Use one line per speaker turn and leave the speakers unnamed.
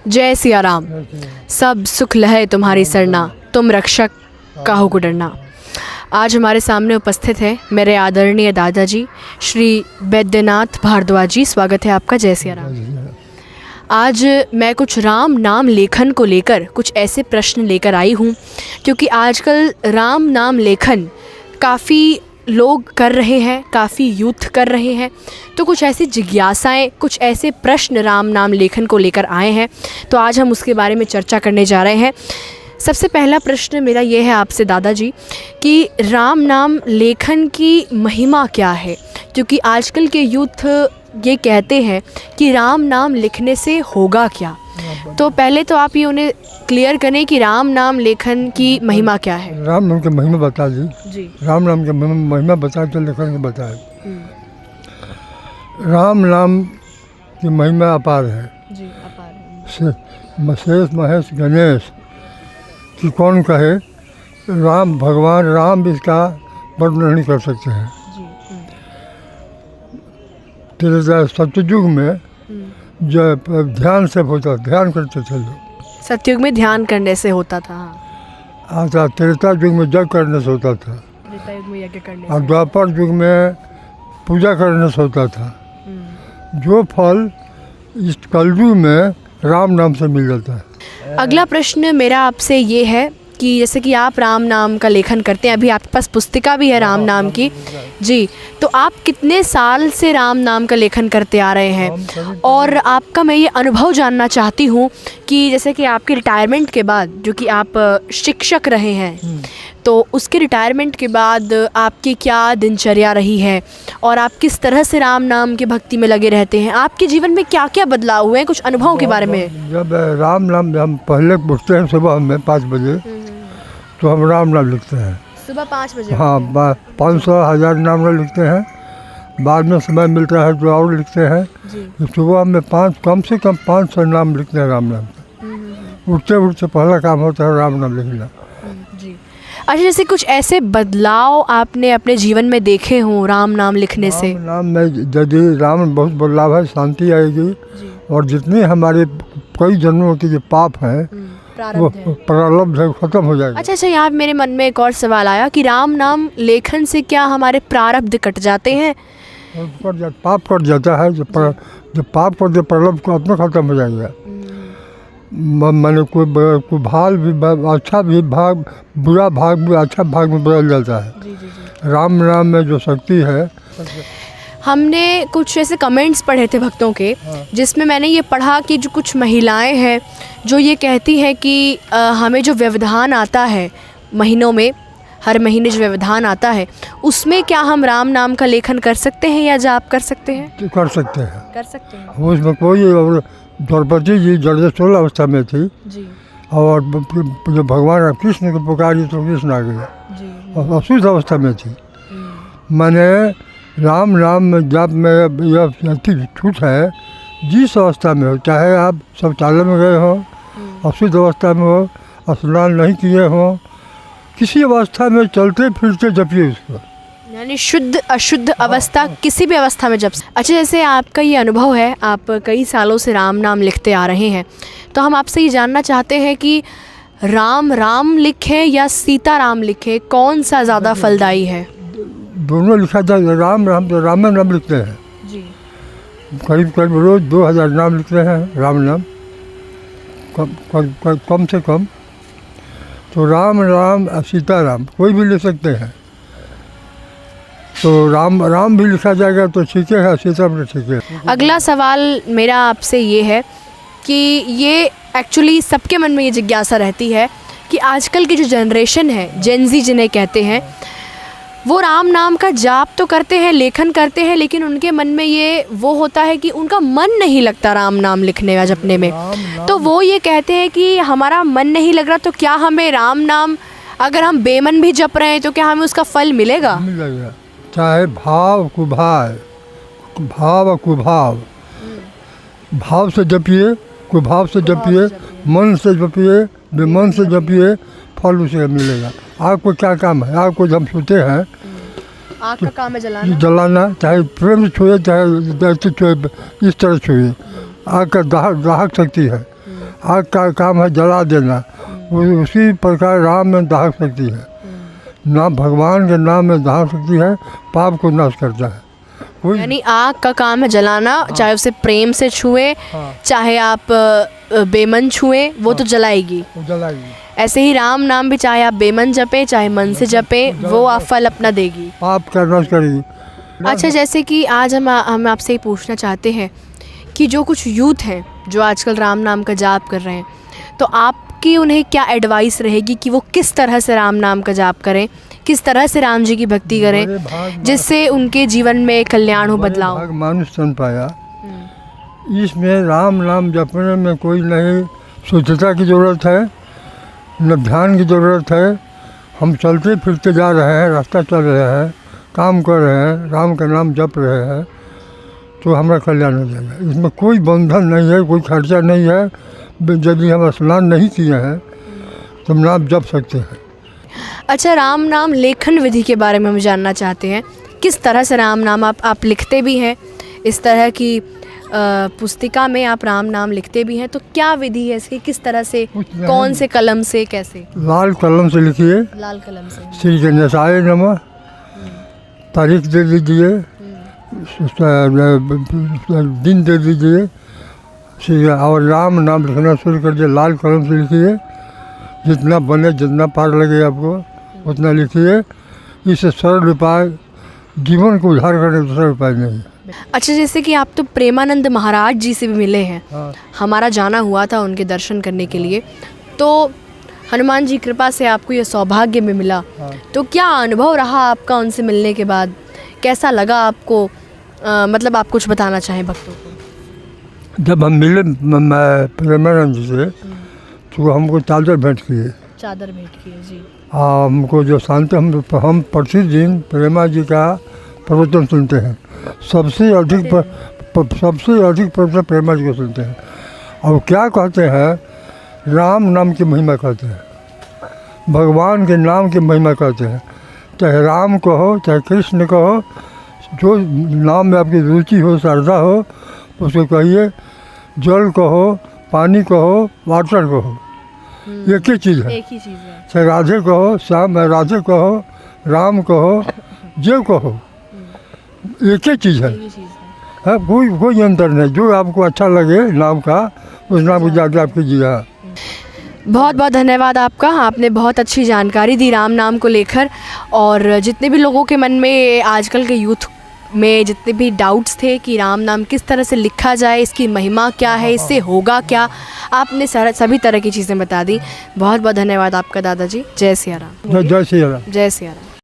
जय सिया राम। सब सुख लहे तुम्हारी सरना, तुम रक्षक काहू को डरना। आज हमारे सामने उपस्थित है मेरे आदरणीय दादाजी श्री वैद्यनाथ भारद्वाज जी। स्वागत है आपका। जय सिया राम। आज मैं कुछ राम नाम लेखन को लेकर कुछ ऐसे प्रश्न लेकर आई हूँ, क्योंकि आजकल राम नाम लेखन काफ़ी लोग कर रहे हैं, काफ़ी यूथ कर रहे हैं। तो कुछ ऐसी जिज्ञासाएं, कुछ ऐसे प्रश्न राम नाम लेखन को लेकर आए हैं, तो आज हम उसके बारे में चर्चा करने जा रहे हैं। सबसे पहला प्रश्न मेरा ये है आपसे दादाजी कि राम नाम लेखन की महिमा क्या है, क्योंकि आजकल के यूथ ये कहते हैं कि राम नाम लिखने से होगा क्या। तो पहले तो आप ये उन्हें क्लियर करें कि राम नाम लेखन की महिमा क्या है।
राम नाम की महिमा बता दी जी। राम नाम की महिमा बता तो लेखन के बताए। राम नाम की महिमा अपार है जी, अपार है। शेष महेश गणेश कि कौन कहे, राम भगवान राम भी इसका वर्णन नहीं कर सकते हैं। तेरे सत्ययुग में जो ध्यान से होता, ध्यान करते थे लोग।
सतयुग में ध्यान करने से होता था।
अच्छा, त्रेता युग में यज्ञ करने से होता था।
त्रेता युग में यज्ञ करने
और द्वापर युग में पूजा करने से होता था। जो फल इस कलयुग में राम नाम से मिल जाता है।
अगला प्रश्न मेरा आपसे ये है कि जैसे कि आप राम नाम का लेखन करते हैं, अभी आपके पास पुस्तिका भी है राम नाम की जी, तो आप कितने साल से राम नाम का लेखन करते आ रहे हैं? और आपका मैं ये अनुभव जानना चाहती हूँ कि जैसे कि आपके रिटायरमेंट के बाद, जो कि आप शिक्षक रहे हैं, तो उसके रिटायरमेंट के बाद आपकी क्या दिनचर्या रही है और आप किस तरह से राम नाम की भक्ति में लगे रहते हैं? आपके जीवन में क्या क्या बदलाव हुए हैं, कुछ अनुभवों के बारे में।
जब राम नाम हम पहले उठते हैं सुबह में 5 बजे, तो हम राम नाम लिखते हैं
सुबह 5 बजे।
हाँ, 500 1000 नाम लिखते हैं। बाद में समय मिलता है तो और लिखते हैं। सुबह में कम से कम 500 नाम लिखते हैं राम नाम। उठते उठते पहला काम होता है राम नाम लिखना
जी। अच्छा, जैसे कुछ ऐसे बदलाव आपने अपने जीवन में देखे हों राम नाम लिखने से?
नाम में यदि राम बहुत बदलाव है, शांति आएगी और जितने हमारे कई जन्मों के जो पाप हैं वो प्रारब्ध है, खत्म हो जाएगा।
अच्छा, यहाँ मेरे मन में एक और सवाल आया कि राम नाम लेखन से क्या हमारे प्रारब्ध कट जाते हैं?
पाप कट जाता है। जब पाप कर दे प्रारब्ध को अपना खत्म हो जाएगा। मैंने कोई भाग भी अच्छा भी भाग, बुरा भाग भी अच्छा भाग में बदल जाता है। राम नाम में जो शक्ति है।
हमने कुछ ऐसे कमेंट्स पढ़े थे भक्तों के, जिसमें मैंने ये पढ़ा कि जो कुछ महिलाएं हैं जो ये कहती हैं कि हमें जो व्यवधान आता है महीनों में, हर महीने जो व्यवधान आता है, उसमें क्या हम राम नाम का लेखन कर सकते हैं या जाप कर सकते हैं?
कर सकते हैं। उसमें कोई, और द्रौपदी जी जड़ेश्वर अवस्था में थी जी, और जो भगवान कृष्ण को पुकारी तो कृष्ण आ गए और अशुद्ध अवस्था में थी। मैंने राम नाम में जब में यह छूट है, जिस अवस्था में हो, चाहे आप शौचालय में गए हो, अशुद्ध अवस्था में हो, स्नान नहीं किए हो, किसी अवस्था में चलते फिरते जपिए उसको।
यानी शुद्ध अशुद्ध अवस्था किसी भी अवस्था में जप। अच्छा, जैसे आपका ये अनुभव है, आप कई सालों से राम नाम लिखते आ रहे हैं, तो हम आपसे ये जानना चाहते हैं कि राम राम लिखें या सीता राम लिखें, कौन सा ज़्यादा फलदायी है?
दोनों लिखा जाए। राम राम नाम लिखते हैं जी। करीब रोज 2000 नाम लिखते हैं राम नाम, कम से कम। तो राम सीता राम कोई भी लिख सकते हैं। तो राम भी लिखा जाएगा तो ठीक है, सीता भी ठीक है।
अगला सवाल मेरा आपसे ये है कि ये एक्चुअली सबके मन में ये जिज्ञासा रहती है कि आजकल की जो जनरेशन है, जेनजी जिन्हें कहते हैं, वो राम नाम का जाप तो करते हैं, लेखन करते हैं, लेकिन उनके मन में ये वो होता है कि उनका मन नहीं लगता राम नाम लिखने या जपने में। तो वो ये कहते हैं कि हमारा मन नहीं लग रहा, तो क्या हमें राम नाम, अगर हम बेमन भी जप रहे हैं, तो क्या हमें उसका फल मिलेगा?
मिलेगा। चाहे भाव कुभाव, भाव से जपिए, कुभाव से जपिए, मन से जपिए, बेमन से जपिए, फल उसे मिलेगा। आपको क्या काम है? आपको जब सोते हैं,
आग का काम है
जलाना, चाहे प्रेम से छुए, चाहे छुए, इस तरह छुए। आग का दाहक शक्ति है। आग का काम है जला देना, उसी प्रकार राम में दाह शक्ति है। नाम भगवान के नाम में दाह शक्ति है, पाप को नाश करता है। कोई
यानी आग का काम है जलाना, चाहे उसे प्रेम से छुए,
हाँ।
चाहे आप बेमन छुए, वो तो जलाएगी।
वो जलाएगी।
ऐसे ही राम नाम भी चाहे आप बेमन जपे चाहे मन से जपे, वो आप फल अपना देगी।
पाप का नाश करेगी।
अच्छा, जैसे कि आज हम आपसे ये पूछना चाहते हैं कि जो कुछ यूथ हैं जो आजकल राम नाम का जाप कर रहे हैं, तो आपकी उन्हें क्या एडवाइस रहेगी कि वो किस तरह से राम नाम का जाप करें, किस तरह से राम जी की भक्ति करें जिससे उनके जीवन में कल्याण हो, बदलाव हो?
मानुष तन पाया, इसमें राम नाम जपने में कोई नहीं शुद्धता की ज़रूरत है, न ध्यान की ज़रूरत है। हम चलते फिरते जा रहे हैं, रास्ता चल रहे हैं, काम कर रहे हैं, राम का नाम जप रहे हैं, तो हमारा कल्याण हो जाएगा। इसमें कोई बंधन नहीं है, कोई खर्चा नहीं है। यदि हम स्नान नहीं किए हैं तो हम नाम जप सकते हैं।
अच्छा, राम नाम लेखन विधि के बारे में हम जानना चाहते हैं। किस तरह से राम नाम आप लिखते भी हैं, इस तरह की पुस्तिका में आप राम नाम लिखते भी हैं, तो क्या विधि है इसकी, किस तरह से, कौन से कलम से, कैसे?
लाल कलम से लिखिए।
लाल कलम से।
श्री गणेशाय नमः, तारीख दे दीजिए, दिन दे दीजिए, और राम नाम लिखना शुरू कर दिए। लाल कलम से लिखिए, जितना बने, जितना पार लगे आपको उतना लिखिए। इससे सरल उपाय, जीवन को उद्धार करने का दूसरा उपाय नहीं है।
अच्छा, जैसे कि आप तो प्रेमानंद महाराज जी से भी मिले हैं।
हाँ।
हमारा जाना हुआ था उनके दर्शन करने के लिए, तो हनुमान जी कृपा से आपको ये सौभाग्य में मिला।
हाँ।
तो क्या अनुभव रहा आपका उनसे मिलने के बाद, कैसा लगा आपको? मतलब आप कुछ बताना चाहें भक्तों को।
जब हम मिले प्रेमानंद जी से, तो हमको चादर भेंट किए।
चादर भेंट किए जी।
हाँ, हमको जो शांति, हम प्रतिदिन प्रेमा जी का प्रवचन सुनते हैं। सबसे अधिक प्रवचन प्रेमा जी को सुनते हैं। और क्या कहते हैं, राम नाम की महिमा कहते हैं, भगवान के नाम की महिमा कहते हैं। चाहे राम कहो, चाहे कृष्ण कहो, जो नाम में आपकी रुचि हो, श्रद्धा हो, उसको कहिए। जल कहो, पानी कहो, वाटर कहो, एक ही चीज़ है।
एक ही चीज़ है।
चाहे राधे कहो, श्याम राधे कहो, राम कहो, जो कहो, एक ही चीज़ है।
एक ही चीज़ है।
है, कोई अंतर नहीं। जो आपको अच्छा लगे नाम का, उस नाम को ज़्यादा आप कीजिएगा।
बहुत बहुत धन्यवाद आपका, आपने बहुत अच्छी जानकारी दी राम नाम को लेकर। और जितने भी लोगों के मन में, आजकल के यूथ में जितने भी डाउट्स थे कि राम नाम किस तरह से लिखा जाए, इसकी महिमा क्या है, इससे होगा क्या, आपने सभी तरह की चीज़ें बता दी। बहुत बहुत धन्यवाद आपका दादाजी। जय सिया राम।
जय सिया राम।
जय सिया राम।